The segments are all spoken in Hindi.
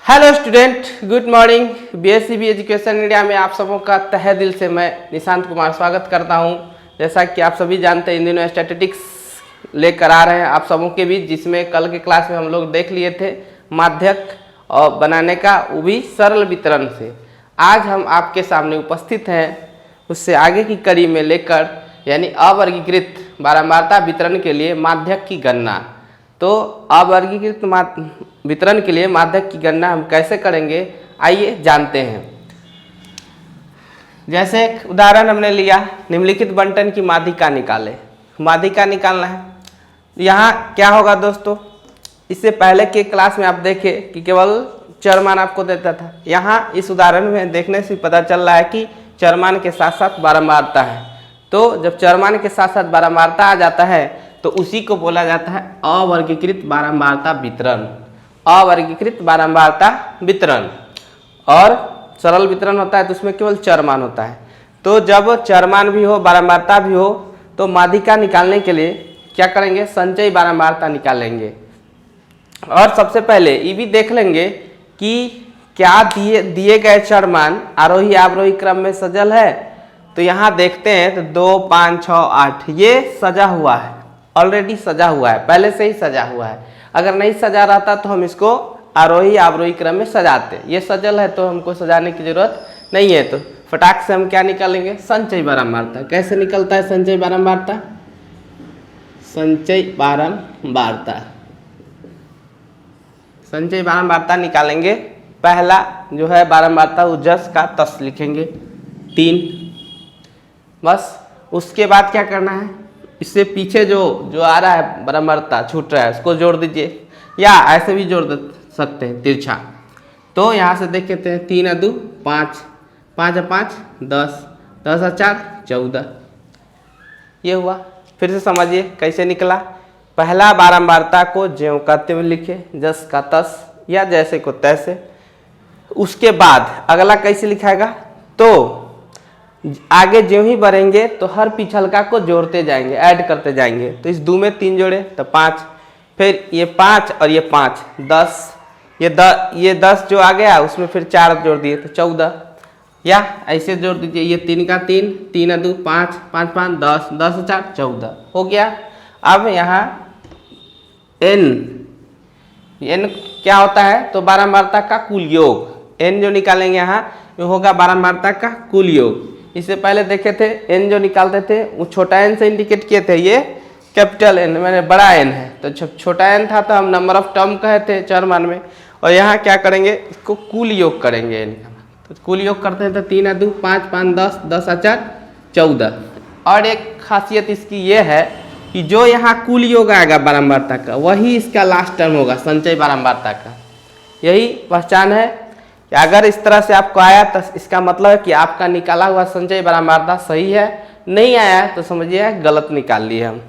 Hello student, good morning. BSc education India में आप सबों का तहे दिल से मैं निशांत कुमार स्वागत करता हूं। जैसा कि आप सभी जानते हैं, इन दिनों स्टैटिस्टिक्स लेकर आ रहे हैं आप सबों के बीच, जिसमें कल के क्लास में हम लोग देख लिए थे माध्यक और बनाने का, वो भी सरल वितरण से। आज हम आपके सामने उपस्थित हैं उससे आगे की कड़ी में लेकर, यानी अवर्गीकृत बारंबारता वितरण के लिए माध्यक की गणना। तो अवर्गीकृत वितरण के लिए माध्यक की गणना हम कैसे करेंगे, आइए जानते हैं। जैसे एक उदाहरण हमने लिया, निम्नलिखित बंटन की माध्यिका निकाले। माध्यिका निकालना है। यहाँ क्या होगा दोस्तों, इससे पहले के क्लास में आप देखें कि केवल चरमान आपको देता था। यहाँ इस उदाहरण में देखने से पता चल रहा है कि चरमान के साथ साथ बारंबारता है। तो जब चरमान के साथ साथ बारंबारता आ जाता है तो उसी को बोला जाता है अवर्गीकृत बारंबारता वितरण। अवर्गीकृत बारंबारता वितरण। और सरल वितरण होता है तो उसमें केवल चरमान होता है। तो जब चरमान भी हो, बारंबारता भी हो, तो माध्यिका निकालने के लिए क्या करेंगे, संचयी बारंबारता निकालेंगे। और सबसे पहले ये भी देख लेंगे कि क्या दिए गए चरमान आरोही अवरोही क्रम में सजल है। तो यहाँ देखते हैं तो 2, 5, 6, 8 ये सजा हुआ है, ऑलरेडी सजा हुआ है, पहले से ही सजा हुआ है। अगर नहीं सजा रहता तो हम इसको आरोही अवरोही क्रम में सजाते। ये सजल है तो हमको सजाने की जरूरत नहीं है। तो फटाक से हम क्या निकालेंगे, संचयी बारंबारता। कैसे निकलता है संचयी बारंबारता? संचयी बारंबारता, संचयी बारंबारता निकालेंगे। पहला जो है बारंबारता, वो जस का तस लिखेंगे 3, बस। उसके बाद क्या करना है, इससे पीछे जो आ रहा है बारंबारता छूट रहा है उसको जोड़ दीजिए, या ऐसे भी जोड़ सकते हैं तिरछा। तो यहाँ से देख लेते हैं, 3 2 5, 5 5 10, 10 4 14, ये हुआ। फिर से समझिए कैसे निकला। पहला बारंबारता को ज्यों कहते हुए लिखे, जस का तस या जैसे को तैसे। उसके बाद अगला कैसे लिखाएगा, तो आगे ज्यों ही बढ़ेंगे तो हर पिछलका को जोड़ते जाएंगे, ऐड करते जाएंगे। तो इस 2 में 3 जोड़े तो 5, फिर ये 5 और ये 5 10, ये 10 जो आ गया उसमें फिर 4 जोड़ दिए तो 14, या ऐसे जोड़ दीजिए। ये 3 का 3, 3 2 5, 5 5 10, 10 4 14 हो गया। अब यहाँ n क्या होता है, तो बारंबारता का कुल योग। n जो निकालेंगे यहाँ होगा बारंबारता का कुल योग। इससे पहले देखे थे n जो निकालते थे वो छोटा n से इंडिकेट किए थे, ये कैपिटल N मैंने बड़ा N है। तो जब छोटा n था तो हम नंबर ऑफ टर्म कहे थे चरमान में, और यहाँ क्या करेंगे, इसको कुल योग करेंगे n का। तो कुल योग करते हैं तो 3 2 5 5 10, 10 4 14। और एक खासियत इसकी ये है कि जो यहाँ कुल योग आएगा बारंबारता का, वही इसका लास्ट टर्म होगा संचयी बारंबारता का। यही पहचान है कि अगर इस तरह से आपको आया तो इसका मतलब है कि आपका निकाला हुआ संचयी बारंबारता सही है। नहीं आया तो समझिए गलत निकाल लिए हम।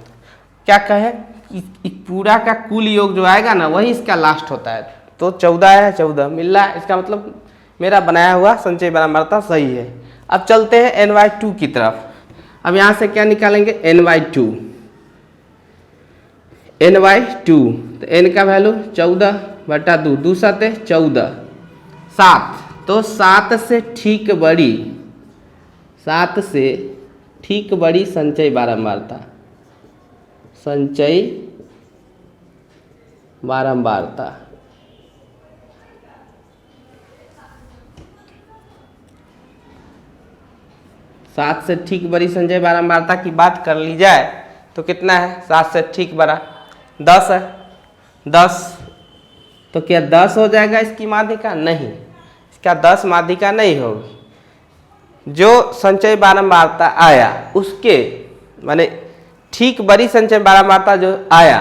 क्या कहें कि पूरा का कुल योग जो आएगा ना, वही इसका लास्ट होता है। तो 14 है, 14 मिल रहा है, इसका मतलब मेरा बनाया हुआ संचयी बारंबारता सही है। अब चलते हैं n/2 की तरफ। अब यहाँ से क्या निकालेंगे, n/2। n/2 तो n का वैल्यू 14/2, 2 7 14, 7। तो 7 से ठीक बड़ी, 7 से ठीक बड़ी संचयी बारंबारता, संचयी बारंबारता। सात से ठीक बड़ी संचयी बारंबारता की बात कर ली जाए तो कितना है, 7 से ठीक बड़ा 10 है। 10 तो क्या 10 हो जाएगा इसकी माध्यिका? नहीं, इसका 10 माध्यिका नहीं होगी। जो संचयी बारंबारता आया उसके माने ठीक बड़ी संचयी बारंबारता जो आया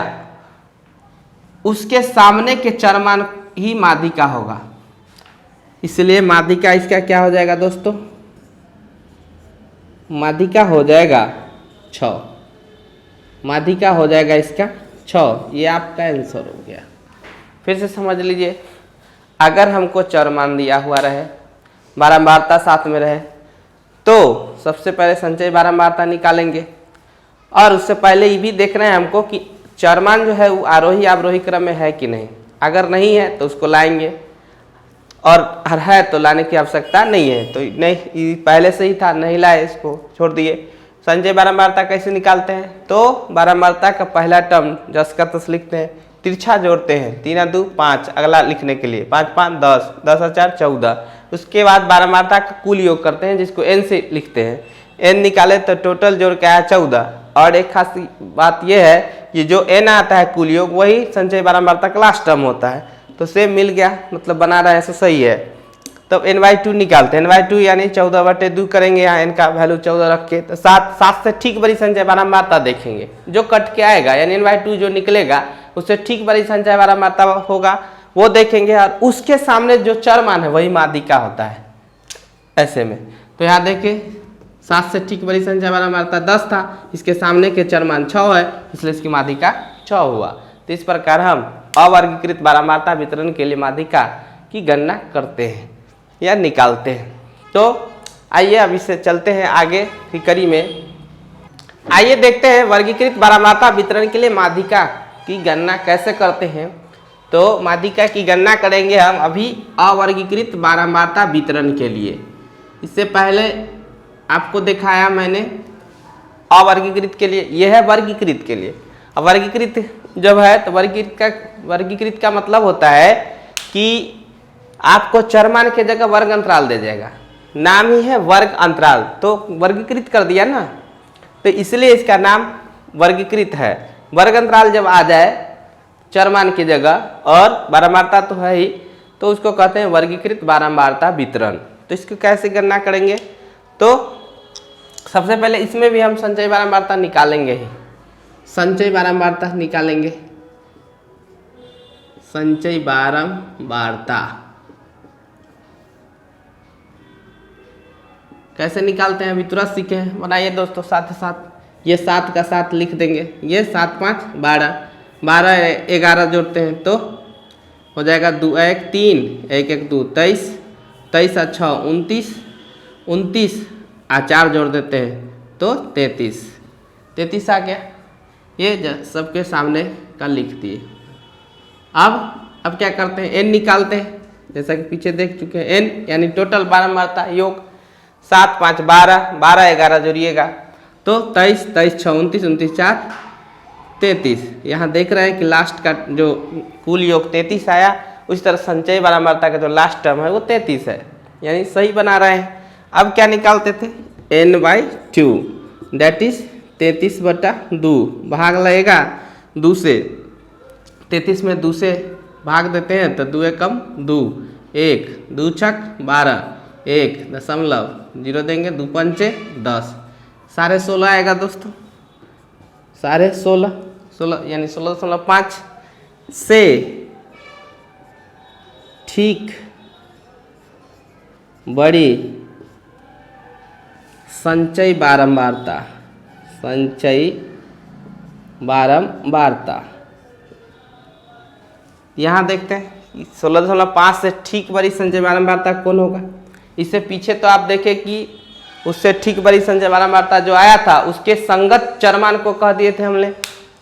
उसके सामने के चरमान ही माध्यिका होगा। इसलिए माध्यिका इसका क्या हो जाएगा दोस्तों, माध्यिका हो जाएगा 6। माध्यिका हो जाएगा इसका 6। ये आपका आंसर हो गया। फिर से समझ लीजिए, अगर हमको चरमान दिया हुआ रहे, बारंबारता साथ में रहे, तो सबसे पहले संचयी बारंबारता निकालेंगे। और उससे पहले ये भी देखना है हमको कि चरमान जो है वो आरोही अवरोही क्रम में है कि नहीं। अगर नहीं है तो उसको लाएंगे। और है तो लाने की आवश्यकता नहीं है, तो नहीं पहले से ही था, नहीं लाए, इसको छोड़ दिए। संचय बारंबारता कैसे निकालते हैं, तो बारंबारता का पहला टर्म जस का तस लिखते हैं, तिरछा जोड़ते हैं, 3 2 5, अगला लिखने के लिए 5 5 10, 10 और 4 14। उसके बाद बारंबारता का कुल योग करते हैं जिसको n से लिखते हैं, n निकाले तो टोटल जोड़ के आया 14। और एक खास बात यह है कि जो n आता है कुल योग वही संचय बारंबारता का लास्ट टर्म होता है, तो सेम मिल गया, मतलब बना रहे हैं सो सही है। तब n/2 निकालते हैं, n/2 यानी 14/2 करेंगे, यहाँ n का वैल्यू 14 रख के, तो 7 से ठीक बड़ी संचय बारंबारता देखेंगे, जो कट के आएगा यानी n/2 जो निकलेगा उससे ठीक बड़ी संचय बारंबारता होगा वो देखेंगे, और उसके सामने जो चर मान है वही माध्यिका होता है ऐसे में। तो यहाँ देखिए 7 से ठीक बड़ी संचय बारंबारता 10 था, इसके सामने के चर मान 6 है, इसलिए इसकी माध्यिका 6 हुआ। तो इस प्रकार हम अवर्गीकृत बारंबारता वितरण के लिए माध्यिका की गणना करते हैं या निकालते हैं। तो आइए अब इससे चलते हैं आगे की कड़ी में। आइए देखते हैं वर्गीकृत बारंबारता वितरण के लिए माध्यिका की गणना कैसे करते हैं। तो माध्यिका की गणना करेंगे हम अभी अवर्गीकृत बारंबारता वितरण के लिए। इससे पहले आपको दिखाया मैंने अवर्गीकृत के लिए, यह है वर्गीकृत के लिए। वर्गीकृत जब है तो वर्गीकृत का मतलब होता है कि आपको चरमान के जगह वर्ग अंतराल दे जाएगा, नाम ही है वर्ग अंतराल, तो वर्गीकृत कर दिया ना, तो इसलिए इसका नाम वर्गीकृत है। वर्ग अंतराल जब आ जाए चरमान की जगह और बारंबारता तो है ही, तो उसको कहते हैं वर्गीकृत बारंबारता वितरण। तो इसको कैसे गणना करेंगे, तो सबसे पहले इसमें भी हम संचय बारंबारता निकालेंगे ही, संचय बारंबारता निकालेंगे, संचय बारंबारता कैसे निकालते हैं अभी तुरंत सीखे हैं। बनाइए दोस्तों साथ साथ, ये 7 का 7 लिख देंगे, ये 7 5 12, 12 11 जोड़ते हैं तो हो जाएगा 2 1 3 1 1 2 23, 23 और 6 29, 29 और 4 जोड़ देते हैं तो 33, 33 आ गया। ये सबके सामने का लिख दिए। अब क्या करते हैं, n निकालते हैं, जैसा कि पीछे देख चुके हैं। n यानी टोटल बारंबारता योग 7 5 12, 12 11 जोड़िएगा तो 23, 23 6 29, 29 4 33। यहाँ देख रहे हैं कि लास्ट का जो कुल योग 33 आया, उस तरह संचय बारंबारता का जो लास्ट टर्म है वो 33 है, यानी सही बना रहे हैं। अब क्या निकालते थे, n/2 दैट इज 33/2, भाग लगेगा 2 से, 33 में 2 से भाग देते हैं तो 2 एकम 2, 1 2 छक 12, 1.0 देंगे, 2 पंचे 10, 16.5 आएगा दोस्तों, 16.5 यानी 16.5 से ठीक बड़ी संचय बारंबारता, संचय बारंबारता यहाँ देखते हैं 16.5 से ठीक बड़ी संचय बारंबारता कौन होगा। इससे पीछे तो आप देखें कि उससे ठीक बड़ी संचय बारंबारता जो आया था उसके संगत चरमान को कह दिए थे हमने,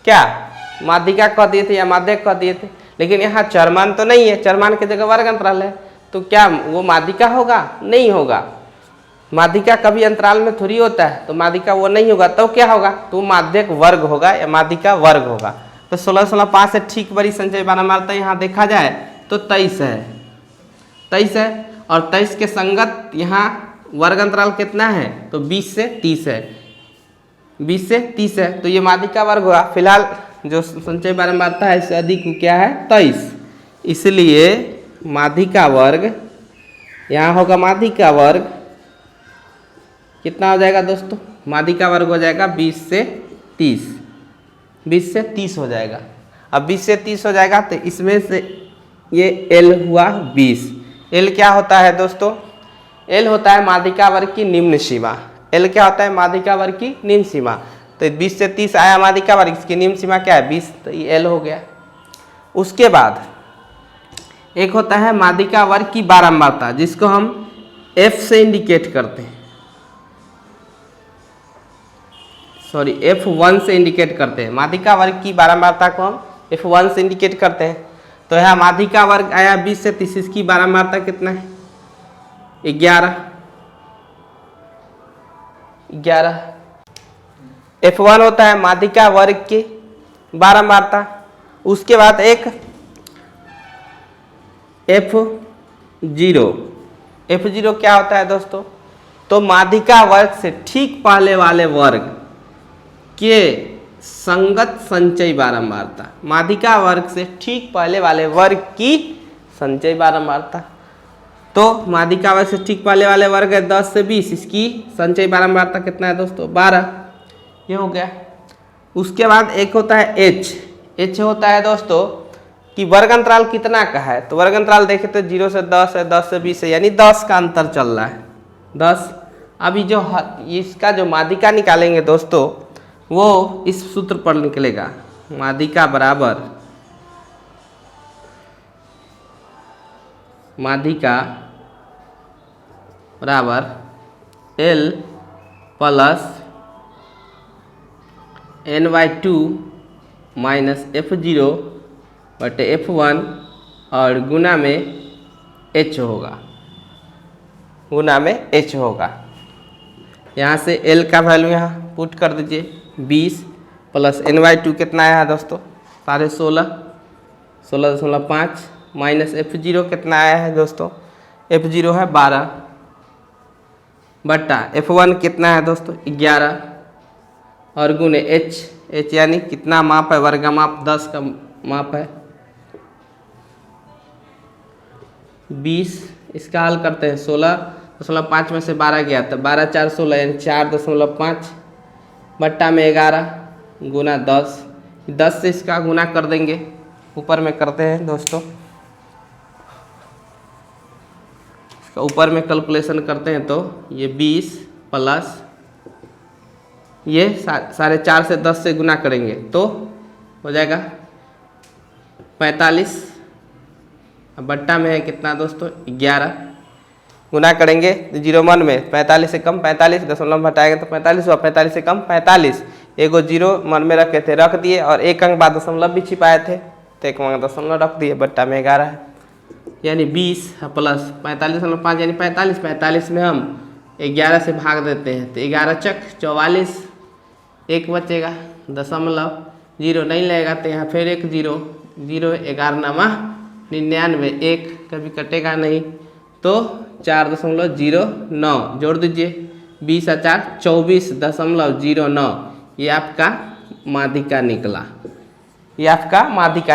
क्या माध्यिका कह दिए थे या माध्यक कह दिए थे, लेकिन यहाँ चरमान तो नहीं है, चरमान की जगह वर्ग अंतराल है, तो क्या वो माध्यिका होगा, नहीं होगा। माध्यिका कभी अंतराल में थोड़ी होता है, तो माध्यिका वो नहीं होगा, तो क्या होगा, तो माध्यक वर्ग होगा या माध्यिका वर्ग होगा। तो 16.5 से ठीक बड़ी संचय बारंबारता यहाँ देखा जाए तो 23 है, 23 है, और 23 के संगत यहाँ वर्ग अंतराल कितना है, तो 20 से 30 है, 20 से 30 है, तो ये माध्यिका वर्ग होगा। फिलहाल जो संचय बारंबारता है इससे अधिक क्या है 23, इसलिए माध्यिका वर्ग यहाँ होगा, माध्यिका वर्ग कितना हो जाएगा दोस्तों, माध्यिका वर्ग हो जाएगा 20 से 30, 20 से 30 हो जाएगा। अब 20 से 30 हो जाएगा तो इसमें से ये L हुआ 20। L क्या होता है दोस्तों, L होता है माध्यिका वर्ग की निम्न सीमा। L क्या होता है, माध्यिका वर्ग की निम्न सीमा। तो 20 से 30 आया माध्यिका वर्ग, इसकी निम्न सीमा क्या है 20, तो ये L हो गया। उसके बाद एक होता है माध्यिका वर्ग की बारंबारता, जिसको हम F से इंडिकेट करते हैं, सॉरी F1 से इंडिकेट करते हैं। माध्यिका वर्ग की बारंबारता को हम F1 से इंडिकेट करते हैं। तो यहाँ माध्यिका वर्ग आया 20 से 30, इसकी बारंबारता कितना है? 11। F1 होता है माध्यिका वर्ग की बारंबारता। उसके बाद एक F0 क्या होता है दोस्तों? तो माध्यिका वर्ग से ठीक पहले वाले वर्ग के संगत संचयी बारंबारता। माध्यिका वर्ग से ठीक पहले वाले वर्ग की संचयी बारंबारता। तो माध्यिका वर्ग से ठीक पहले वाले वर्ग है 10 से 20, इसकी संचयी बारंबारता कितना है दोस्तों? 12। ये हो गया। उसके बाद एक होता है H होता है दोस्तों कि वर्ग अंतराल कितना का है। तो वर्ग अंतराल देखें तो 0 से 10 है, 10 से 20 है, यानी 10 का अंतर चल रहा है। 10। अभी जो इसका जो माध्यिका निकालेंगे दोस्तों वो इस सूत्र पर निकलेगा। माध्यिका बराबर L plus n/2 minus F0 बटे F1 और गुना में H होगा। यहाँ से L का वैल्यू यहाँ पुट कर दीजिए 20 प्लस n/2 कितना आया है दोस्तों? 16.5 माइनस F0 कितना आया है दोस्तों? F0 है 12 बट्टा F1 कितना है दोस्तों? 11 और गुने H यानी कितना माप है? वर्ग माप 10 का माप है। 20 इसका हल करते हैं 16.5 में से 12 गया तो 12 4 16 यानी 4.5 बट्टा में 11 गुना 10 से इसका गुना कर देंगे। ऊपर में करते हैं दोस्तों, इसका ऊपर में कैलकुलेशन करते हैं तो ये 20 प्लस ये 4.5 से 10 से गुना करेंगे तो हो जाएगा 45 बट्टा में है कितना दोस्तों? 11 गुना करेंगे 0 में 45 से कम 45 दशमलव हटाएंगे तो 45 हुआ। 45 से कम 45, एगो 0 मन में रखे थे रख दिए और एक अंक बाद दशमलव भी छिपाए थे तो एक अंक दशमलव रख दिए। बट्टा में 11 है यानी 20 प्लस 45.5 यानी 45 में हम 11 से भाग देते हैं तो 11 चक 44, एक बचेगा दशमलव 0 नहीं लगेगा तो यहाँ फिर एक 0 11 नामा 99, एक कभी कटेगा नहीं तो 4.09 जोड़ दीजिए। 20 और 4 24.09। ये आपका माध्यिका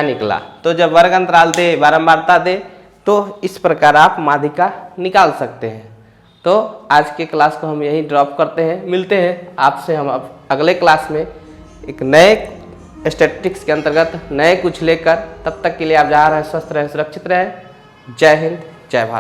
निकला। तो जब वर्ग अंतराल दे बारंबारता दे तो इस प्रकार आप माध्यिका निकाल सकते हैं। तो आज के क्लास को हम यहीं ड्रॉप करते हैं। मिलते हैं आपसे हम अब अगले क्लास में एक नए स्टैटिस्टिक्स के अंतर्गत नए कुछ लेकर। तब तक के लिए आप जहाँ रहें स्वस्थ रहें, सुरक्षित रहें। जय हिंद, जय भारत।